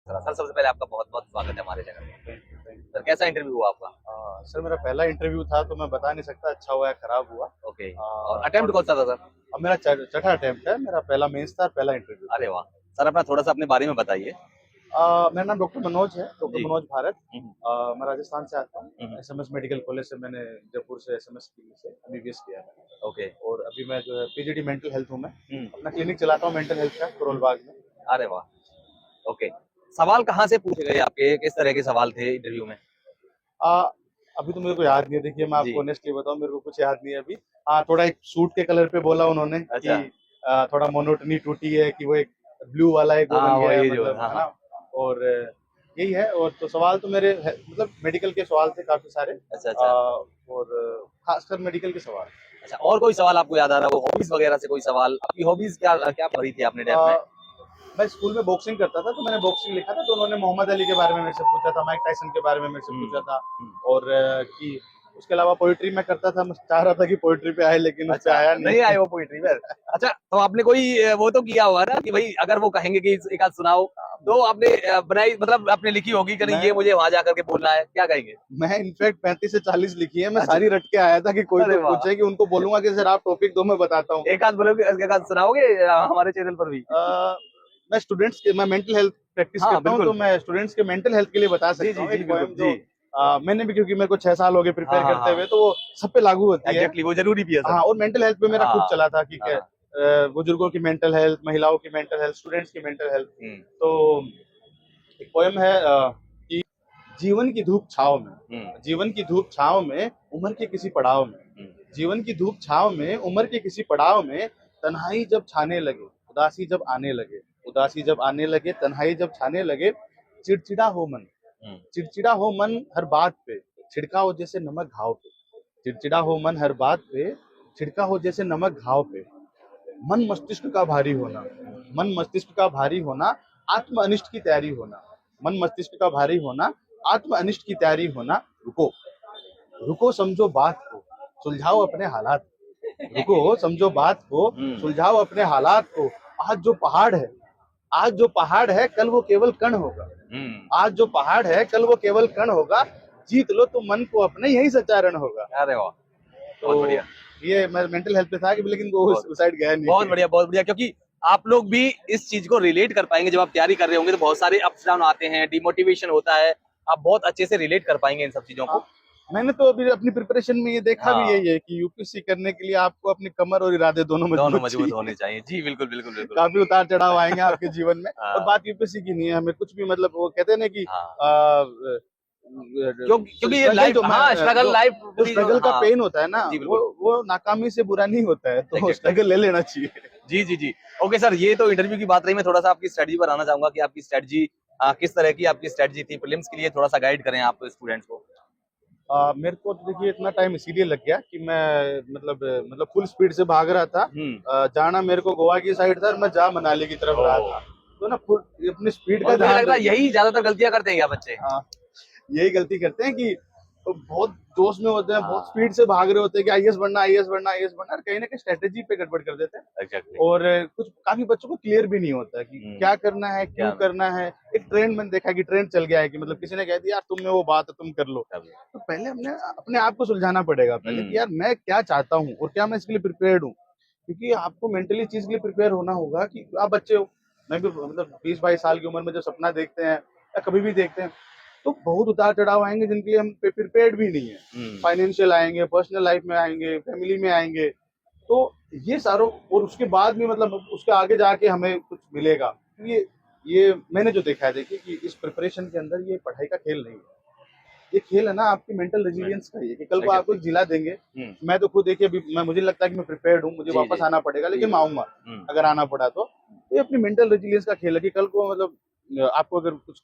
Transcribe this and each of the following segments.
Sir सबसे पहले आपका बहुत बहुत स्वागत है हमारे चैनल में। सर कैसा इंटरव्यू हुआ आपका? सर मेरा पहला इंटरव्यू था तो मैं बता नहीं सकता अच्छा हुआ या खराब हुआ। ओके, और अटेम्प्ट कौन सा था सर? अब मेरा छठा अटेम्प्ट है, मेरा पहला मेंस था, पहला इंटरव्यू। अरे वाह सर, अपना थोड़ा सा अपने बारे में बताइए। मेरा नाम डॉक्टर मनोज है, डॉक्टर जी। मनोज भारत। हम्म, मैं राजस्थान से आता हूँ। हम्म, एसएमएस मेडिकल कॉलेज से मैंने जयपुर से एसएमएस से एमबीबीएस किया है। ओके। और अभी मैं जो है पीजीडी मेंटल हेल्थ हूँ। मैं हम्म, अपना क्लिनिक चलाता हूँ मेंटल हेल्थ का करोल बाग में। अरे वाह। ओके, सवाल कहाँ से पूछे गए आपके, किस तरह के सवाल थे इंटरव्यू में? आ, अभी तो मेरे को याद नहीं है, देखिए मैं जी। आपको ऑनेस्टली बताऊं, मेरे को कुछ याद नहीं है अभी। हाँ, थोड़ा एक सूट के कलर पे बोला उन्होंने कि अच्छा। थोड़ा मोनोटनी टूटी है, कि वो एक ब्लू वाला एक वो हाँ बन गया है, वही जो मतलब हाँ है हाँ। ना। और यही है। और तो सवाल तो मेरे मतलब मेडिकल के सवाल थे काफी सारे। अच्छा अच्छा। और खासकर मेडिकल के सवाल। अच्छा, और कोई सवाल आपको याद आ रहा है? वो हॉबीज वगैरह से कोई सवाल? आपकी हॉबीज क्या क्या पढ़ी थी आपने डेप्थ में? मैं स्कूल में बॉक्सिंग करता था, तो मैंने बॉक्सिंग लिखा था, तो उन्होंने मोहम्मद अली के बारे में मेरे से पूछा था, माइक टाइसन के बारे में मेरे से पूछा था। हम्म। और कि उसके अलावा पोइट्री मैं करता था, मैं चाह रहा था कि पोइट्री पे आए, लेकिन उस पे अच्छा, आया नहीं आए नहीं। वो पोइट्री में? अच्छा, तो आपने कोई वो तो किया होगा ना कि भाई अगर वो कहेंगे कि एक आध सुनाओ, तो आपने बनाई, मतलब आपने लिखी होगी कि नहीं मैं ये मुझे वहां जाकर के बोलना है, क्या कहेंगे? मैं इनफैक्ट 35 से 40 लिखी है, मैं अच्छा। सारी रट के आया था कि कोई अरे तो वाह। पूछे, कि उनको बोलूंगा कि सर आप टॉपिक दो मैं बताता हूँ। एक आध बोलोगे, एक आध सुनाओगे हमारे चैनल पर भी? मैं मेंटल हेल्थ प्रैक्टिस हाँ करता हूँ, तो बिल्कुल। मैं स्टूडेंट्स के मेंटल हेल्थ के लिए बता जी सकता जी हूँ जी एक बिल्कुल पोएम जी। जो मैंने भी, क्योंकि मेरे को 6 साल हो गए हाँ प्रिपेयर हाँ करते हाँ, हुए, तो वो सब पे लागू होती है। एग्जैक्टली, वो जरूरी भी है सर। हाँ, और मेंटल हेल्थ पे मेरा हाँ खुद चला था कि हाँ। बुजुर्गों की मेंटल हेल्थ, महिलाओं की मेंटल हेल्थ, स्टूडेंट्स की मेंटल हेल्थ। हम्म तो एक पोएम है कि जीवन की धूप छाव में, हम्म जीवन की धूप छाव में, उम्र के किसी पड़ाव में, हम्म जीवन की धूप छाव में, उम्र के किसी पड़ाव में, तन्हाई जब छाने लगे, उदासी जब आने लगे, उदासी जब आने लगे, तन्हाई जब छाने लगे, चिड़चिड़ा हो मन, हम्म चिड़चिड़ा हो मन हर बात पे, छिड़का हो जैसे नमक घाव पे, चिड़चिड़ा हो मन हर बात पे, छिड़का हो जैसे नमक घाव पे, मन मस्तिष्क का भारी होना, मन मस्तिष्क का भारी होना, आत्म अनिष्ट की तैयारी होना, मन मस्तिष्क का भारी होना, आत्म अनिष्ट की तैयारी होना, रुको, रुको समझो बात को, सुलझाओ अपने हालात को, रुको समझो बात को, हम्म सुलझाओ अपने हालात को, आज जो पहाड़ है, आज जो पहाड़ है कल वो केवल कण होगा, हम्म। आज जो पहाड़ है कल वो केवल कण होगा, जीत लो तो मन को अपने, यही सच्चा रण होगा। अरे वाह, बहुत तो बढ़िया। ये मैं मेंटल हेल्थ पे था कि, लेकिन वो बहुत उस साइड गया बहुत नहीं। बढ़िया, बहुत बढ़िया, क्योंकि आप लोग भी इस चीज को रिलेट कर पाएंगे। जब आप तैयारी कर रहे होंगे तो बहुत सारे अप्स डाउन आते हैं, डिमोटिवेशन होता है, आप बहुत अच्छे से रिलेट कर पाएंगे इन सब चीजों हाँ, को। मैंने तो अभी अपनी प्रिपरेशन में ये देखा भी हाँ, यही है कि यूपीएससी करने के लिए आपको अपनी कमर और इरादे दोनों दोनों मजबूत मजबूत चाहिए। होने चाहिए। जी बिल्कुल बिल्कुल बिल्कुल। काफी उतार चढ़ाव आएंगे आपके जीवन में। और हाँ बात यूपीएससी की नहीं है, हमें कुछ भी, मतलब वो कहते हैं ना कि हाँ, क्योंकि ये स्ट्रगल लाइफ, जो मैं हाँ स्ट्रगल लाइफ जो पूरी जो, स्ट्रगल का हाँ। पेन होता है ना, जी वो बिल्कुल। वो नाकामी से बुरा नहीं होता है, तो एग्जैक्टली। स्ट्रगल ले लेना चाहिए। जी जी जी। ओके सर, ये तो इंटरव्यू की बात रही। मैं थोड़ा सा आपकी स्ट्रेटजी पर आना चाहूंगा कि आपकी स्ट्रेटजी किस तरह की आपकी स्ट्रेटजी थी प्रीलिम्स के लिए, थोड़ा सा गाइड करें आप स्टूडेंट्स को। मेरे को तो देखिए इतना टाइम इसीलिए लग गया कि मैं मतलब फुल स्पीड से भाग रहा था। जाना मेरे को गोवा की साइड था और मैं जा मनाली की तरफ रहा था, तो ना फुल अपनी स्पीड का और मुझे ध्यान लग रहा है यही ज्यादातर गलतियां करते हैं क्या बच्चे? हाँ, यही गलती करते हैं कि वो बहुत जोश में होते हैं, बहुत हाँ स्पीड से भाग रहे होते हैं कि आईएएस बनना, आईएएस बनना, आईएएस बनना, और कहीं ना कहीं स्ट्रेटेजी पे गड़बड़ कर देते हैं। एग्जैक्टली। और कुछ काफी बच्चों को क्लियर भी नहीं होता कि क्या करना है, क्यों क्या? करना है। एक ट्रेंड मैंने देखा कि ट्रेंड चल गया है कि मतलब किसी ने कह दिया यार तुम में वो बात है, तुम कर लो। तो पहले हमने अपने आप को सुलझाना पड़ेगा पहले कि यार मैं क्या चाहता हूँ और क्या मैं इसके लिए प्रिपेयर्ड हूँ। क्योंकि आपको मेंटली चीज के लिए प्रिपेयर होना होगा कि आप बच्चे हो, मैं भी मतलब 20-22 साल की उम्र में जब सपना देखते हैं या कभी भी देखते हैं, तो बहुत उतार चढ़ाव आएंगे जिनके लिए हम प्रिपेयर्ड भी नहीं है। फाइनेंशियल आएंगे, पर्सनल लाइफ में आएंगे, फैमिली में आएंगे। तो ये सारों, और उसके बाद भी मतलब उसके आगे जाके हमें कुछ मिलेगा। ये मैंने जो देखा है, देखिए कि इस प्रिपरेशन के अंदर ये पढ़ाई का खेल नहीं है, ये खेल है ना आपकी मेंटल रेजिलियंस का। ये कि कल को आपको जिला देंगे। मैं तो खुद देखिए अभी मुझे लगता है कि मैं प्रिपेयर्ड हूँ, मुझे जी वापस जी आना पड़ेगा, लेकिन मैं आऊंगा अगर आना पड़ा तो। ये अपनी मेंटल रेजिलियंस का खेल है कि कल को मतलब आपको अगर कुछ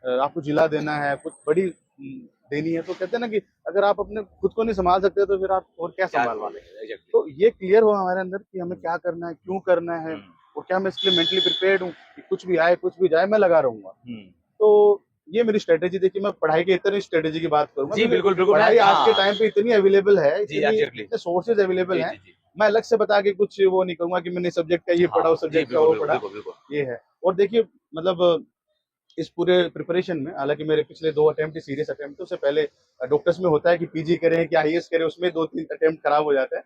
आपको जिला देना है, कुछ बड़ी देनी है, तो कहते हैं ना कि अगर आप अपने खुद को नहीं संभाल सकते तो फिर आप और क्या क्या संभाल सवाल पाओगे। है? एग्जैक्टली। तो ये क्लियर हो हमारे अंदर कि हमें क्या करना है, क्यों करना है, और क्या मैं इसके लिए मेंटली प्रिपेयर्ड हूँ कि कुछ भी आए कुछ भी जाए मैं लगा रहूंगा। तो ये मेरी स्ट्रेटेजी। देखिए मैं पढ़ाई की इतनी स्ट्रेटेजी की बात करूंगा, जी बिल्कुल बिल्कुल। पढ़ाई आज के हाँ टाइम पे इतनी अवेलेबल है, जी, इतनी एग्जैक्टली। इतने सोर्सेज अवेलेबल जी हैं। जी जी। मैं अलग से बता के कुछ वो नहीं कहूंगा कि मैंने सब्जेक्ट का ये पढ़ा, हाँ उस जी सब्जेक्ट का बिल्कुल वो बिल्कुल पढ़ा। बिल्कुल बिल्कुल। ये है। और देखिए मतलब इस पूरे प्रिपरेशन में, हालांकि मेरे पिछले 2 अटेम्प्ट सीरियस अटेम्प्ट, उससे पहले डॉक्टर्स में होता है कि पीजी करें कि आईएएस करें, उसमें 2-3 अटेम्प्ट खराब हो जाता है।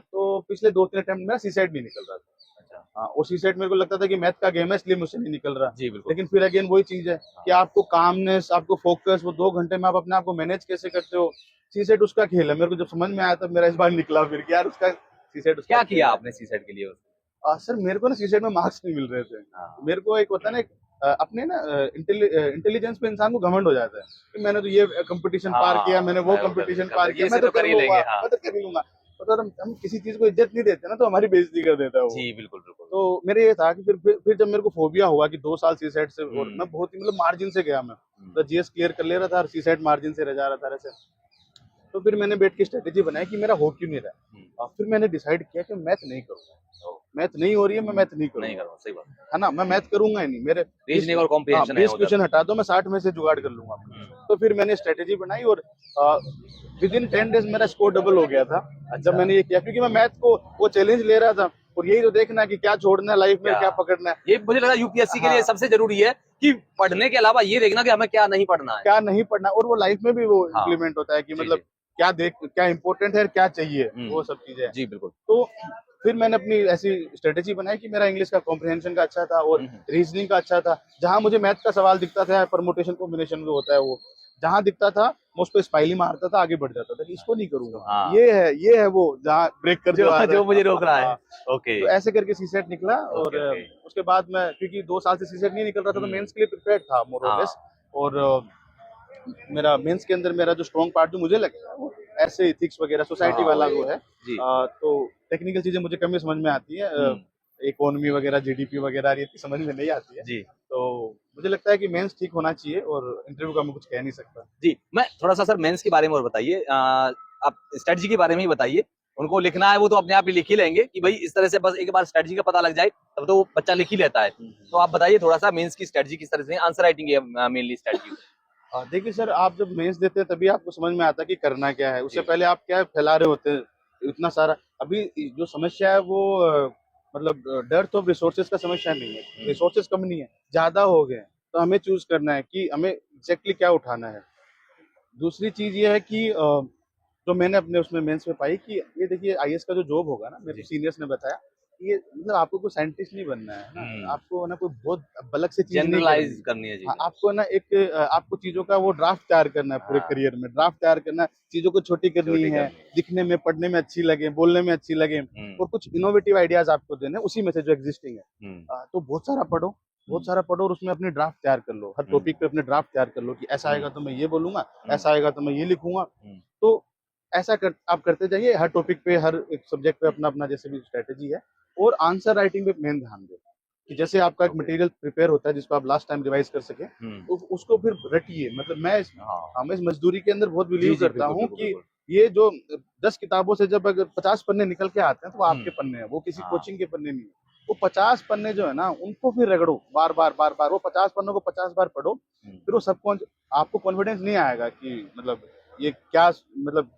तो पिछले 2-3 अटेम्प्ट में सीसेट नहीं निकल रहा था। अच्छा। और सीसेट मेरे को लगता था कि मैथ का गेम है, इसलिए मुझसे नहीं निकल रहा। जी बिल्कुल। लेकिन फिर अगेन वही चीज है कि आपको कामनेस, आपको फोकस, वो 2 घंटे में आप अपने आप को मैनेज कैसे करते हो। सीसेट उसका खेल है। मेरे को जब समझ में आया तब मेरा इस बार निकला फिर कि यार उसका सीसेट उसका क्या खेल किया है। आपने सीसेट के लिए? सर मेरे को ना सीसेट में मार्क्स नहीं मिल रहे थे। हाँ। मेरे को एक होता है ना, अपने ना इंटेलिजेंस पे इंसान को घमंड हो जाता है कि मैंने तो ये कंपटीशन पार किया, मैंने वो कंपटीशन पार किया, मैं तो कर लूंगा, मैं तो कर ही लूंगा। तो अगर हम किसी चीज को इज्जत नहीं देते ना, तो हमारी बेइज्जती कर देता है वो। जी बिल्कुल बिल्कुल। तो मेरे ये था कि फिर जब मेरे को फोबिया हुआ कि 2 साल सीसेट से, और मैं बहुत ही मतलब मार्जिन से गया, मैं तो जीएस क्लियर कर ले रहा था और सीसेट मार्जिन से रह जा रहा था ऐसे। तो फिर मैंने बैठ के स्ट्रेटेजी बनाई कि मेरा हो क्यों नहीं रहा। और फिर मैंने डिसाइड किया कि मैथ नहीं करूंगा। मैथ नहीं हो रही है, मैं मैथ नहीं नहीं करूंगा। करूँगा, सही बात। है ना, मैं मैथ करूंगा ही नहीं। मेरे रीजनिंग और कॉम्प्रिहेंशन है 20 उधर। क्वेश्चन हटा दो, मैं 60 में से जुगाड़ कर लूंगा। तो फिर मैंने स्ट्रेटेजी बनाई और विद इन 10 डेज मेरा स्कोर डबल हो गया था जब मैंने ये किया, क्योंकि मैं मैथ को वो चैलेंज ले रहा था। और यही तो देखना है कि क्या छोड़ना है लाइफ में, क्या पकड़ना है। ये मुझे लगा यूपीएससी के लिए सबसे जरूरी है कि पढ़ने के अलावा ये देखना कि हमें क्या नहीं पढ़ना है, क्या नहीं पढ़ना, और वो लाइफ में भी वो इम्प्लीमेंट होता है कि मतलब क्या इम्पोर्टेंट है, क्या चाहिए, वो सब चीजें। जी बिल्कुल। तो फिर मैंने अपनी ऐसी स्ट्रेटेजी बनाई कि मेरा इंग्लिश का कॉम्प्रिहेंशन का अच्छा था और रीजनिंग का अच्छा था। जहां मुझे मैथ का सवाल दिखता था, परमुटेशन कॉम्बिनेशन जो होता है वो जहां दिखता था, मैं उस पर स्पाइली मारता था, आगे बढ़ जाता था कि इसको नहीं करूंगा। ये है वो जहाँ ब्रेक कर जो मुझे रोक रहा है। ओके। तो ऐसे करके सीसेट निकला। और उसके बाद मैं, क्योंकि 2 साल से सीसेट नहीं निकल रहा था, तो मेंस के लिए प्रिपेयर्ड था मोर और लेस। और मेरा मेंस के अंदर मेरा जो स्ट्रॉन्ग पार्ट जो मुझे लगता है वो ऐसे इथिक्स वगैरह सोसाइटी वाला वो है। तो टेक्निकल चीजें मुझे कम ही समझ में आती है, इकोनॉमी वगैरह, जीडीपी वगैरह, ये समझ में नहीं आती है। जी। तो मुझे लगता है कि मेंस ठीक होना चाहिए, और इंटरव्यू का मैं कुछ कह नहीं सकता। जी, मैं थोड़ा सा सर मेंस के बारे में और बताइए। आप स्ट्रेटजी के बारे में ही बताइए। उनको लिखना है वो तो अपने आप ही लिख ही लेंगे कि भाई इस तरह से, बस एक बार स्ट्रेटजी का पता लग जाए तब तो वो बच्चा लिख ही लेता है। तो आप बताइए थोड़ा सा मेंस की स्ट्रेटजी किस तरह से, आंसर राइटिंग है मेनली स्ट्रेटजी। देखिए सर, आप जब मेंस देते हैं तभी आपको समझ में आता है कि करना क्या है। उससे पहले आप क्या फैला रहे होते हैं इतना सारा। अभी जो समस्या है वो मतलब डेर्थ ऑफ रिसोर्सेज का समस्या नहीं है, रिसोर्सेज कम नहीं है, ज्यादा हो गए। तो हमें चूज करना है कि हमें एग्जैक्टली क्या उठाना है। दूसरी चीज ये है कि जो मैंने अपने उसमें मेंस में पाई कि ये देखिए, आईएएस का जो जॉब होगा ना, मेरे सीनियर्स ने बताया, ये मतलब आपको कोई साइंटिस्ट नहीं बनना है ना, आपको ना कोई बहुत अलग से चीज नहीं जनरलाइज करनी है जी। हाँ, आपको ना एक आपको चीजों का वो ड्राफ्ट तैयार करना है पूरे करियर में, ड्राफ्ट तैयार करना है, चीजों को छोटी करनी है, दिखने में, पढ़ने में अच्छी लगे, बोलने में अच्छी लगे, और कुछ इनोवेटिव आइडियाज आपको देने उसी में से जो एग्जिस्टिंग है। तो बहुत सारा पढ़ो और उसमें अपनी ड्राफ्ट तैयार कर लो। हर टॉपिक पे अपने ड्राफ्ट तैयार कर लो कि ऐसा आएगा तो मैं ये बोलूंगा, ऐसा आएगा तो मैं ये लिखूंगा। तो आप करते जाइए, हर टॉपिक पे, हर एक सब्जेक्ट पे अपना अपना जैसे भी स्ट्रेटेजी है। और आंसर राइटिंग पे मेन ध्यान दो कि जैसे आपका एक मटेरियल प्रिपेयर होता है जिसको आप लास्ट टाइम रिवाइज कर सके, तो उसको फिर रटिए। मतलब मैं इस मजदूरी के अंदर बहुत बिलीव करता हूँ कि ये जो 10 किताबों से जब अगर 50 पन्ने निकल के आते हैं तो वो आपके पन्ने हैं, वो किसी कोचिंग के पन्ने नहीं है। वो 50 पन्ने जो है ना, उनको फिर रगड़ो बार बार वो 50 पन्नों को 50 बार पढ़ो। फिर वो सबको, आपको कॉन्फिडेंस नहीं आएगा कि मतलब ये क्या, मतलब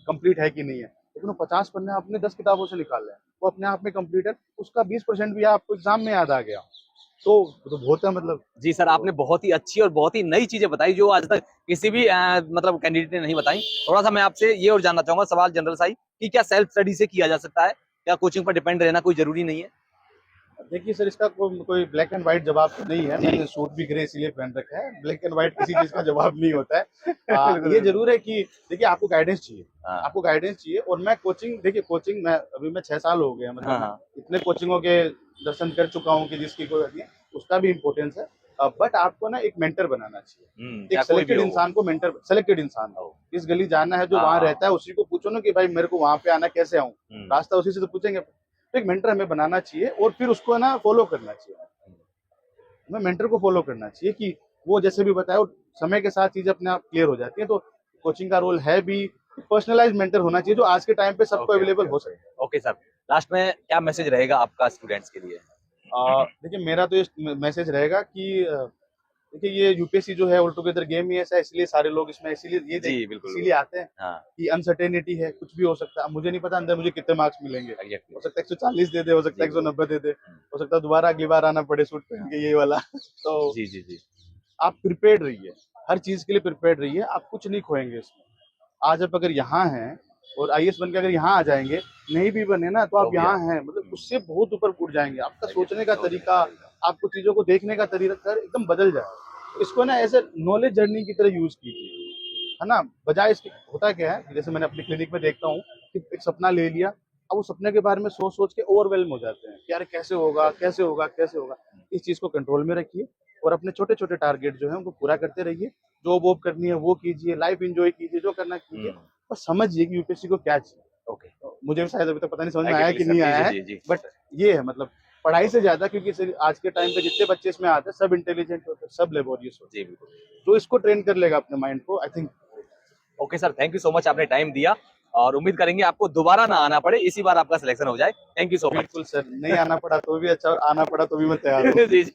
कंप्लीट है कि नहीं है। लेकिन वो 50 पन्ने आपने 10 किताबों से निकाल लिया, वो अपने आप में कंप्लीट है। उसका 20% भी आपको एग्जाम में याद आ गया तो बहुत है। मतलब जी सर, आपने बहुत ही अच्छी और बहुत ही नई चीजें बताई जो आज तक किसी भी मतलब कैंडिडेट ने नहीं बताई। थोड़ा सा मैं आपसे ये और जानना चाहूंगा, सवाल जनरल सा ही, कि क्या सेल्फ स्टडी से किया जा सकता है, क्या कोचिंग पर डिपेंड रहना कोई जरूरी नहीं है? देखिए सर, इसका कोई ब्लैक एंड व्हाइट जवाब तो नहीं है। मैंने सूट भी ग्रे इसलिए पहन रखा है, ब्लैक एंड व्हाइट किसी चीज का जवाब नहीं होता है। ये जरूर है कि देखिए, आपको गाइडेंस चाहिए। और मैं कोचिंग, देखिए कोचिंग मैं 6 साल हो गए, मतलब इतने कोचिंगों के दर्शन कर चुका हूँ कि जिसकी कोई नहीं है, उसका भी इम्पोर्टेंस है। बट आपको ना एक मेंटर बनाना चाहिए, एक सेलेक्टेड इंसान को मेंटर, सेलेक्टेड इंसान हो। इस गली जाना है जो वहां रहता है, उसी को पूछो ना कि भाई मेरे को वहां पे आना कैसे आऊँ, रास्ता उसी से तो पूछेंगे। तो एक मेंटर हमें बनाना चाहिए और फिर उसको ना फॉलो करना चाहिए। हमें मेंटर को फॉलो करना चाहिए कि वो जैसे भी बताया, समय के साथ चीजें अपने आप क्लियर हो जाती है। तो कोचिंग का रोल है भी, पर्सनलाइज मेंटर होना चाहिए जो आज के टाइम पे सबको अवेलेबल हो सके। ओके सर, लास्ट में क्या मैसेज रहेगा आपका स्टूडेंट्स के लिए? देखिए, मेरा तो ये मैसेज रहेगा कि देखिए ये यूपीएससी जो है ऑल टुगेदर गेम ही ऐसा है, इसलिए सारे लोग इसमें इसीलिए जी बिल्कुल इसीलिए आते हैं हाँ कि अनसर्टेनिटी है, कुछ भी हो सकता है। अब मुझे नहीं पता अंदर मुझे कितने मार्क्स मिलेंगे, एग्जैक्टली हो सकता है 140 दे दे, हो सकता है जी 190 दे दे, हो सकता है दोबारा अगली बार आना पड़े सूट पहन के ये वाला तो जी जी जी आप प्रिपेयर्ड रहिए, हर चीज के लिए प्रिपेयर्ड रहिए, आप कुछ नहीं खोएंगे इसमें। आज आप अगर यहाँ हैं और आईएएस बन के अगर यहाँ आ जाएंगे, नहीं भी बने ना तो आप हो गया। यहाँ हैं, मतलब उससे बहुत ऊपर उठ जाएंगे। आपका सोचने का तरीका, आपको चीजों को देखने का तरीका एकदम बदल जाए। इसको ना ऐसे नॉलेज जर्नी की तरह यूज कीजिए, है ना, बजाय इसके। होता क्या है, जैसे मैंने अपनी क्लिनिक में देखता हूँ कि एक सपना ले लिया, अब उस सपने के बारे में सोच सोच के ओवरवेल्म हो जाते हैं कि यार कैसे होगा कैसे होगा कैसे होगा। इस चीज को कंट्रोल में रखिए और अपने छोटे छोटे टारगेट जो है उनको पूरा करते रहिए। जॉब वॉब करनी है वो कीजिए, लाइफ एंजॉय कीजिए, जो करना कीजिए, बस समझिए कि यूपीएससी को क्या चाहिए। ओके मुझे भी शायद अभी तक पता नहीं समझ में आया कि Exactly, नहीं sir. आया जी, है, जी, जी, बट ये है मतलब पढ़ाई से ज्यादा, क्योंकि आज के टाइम पे जितने बच्चे इसमें आते हैं सब इंटेलिजेंट होते हैं, सब लेबोरियस होते जी बिल्कुल हैं। तो इसको ट्रेन कर लेगा अपने माइंड को, I think. Okay sir, thank you so much, आपने टाइम दिया और उम्मीद करेंगे आपको दोबारा ना आना पड़े, इसी बार आपका सिलेक्शन हो जाए। Thank you so much. बिल्कुल सर, नहीं आना पड़ा तो भी अच्छा और आना पड़ा तो भी मैं तैयार हूँ। जी जी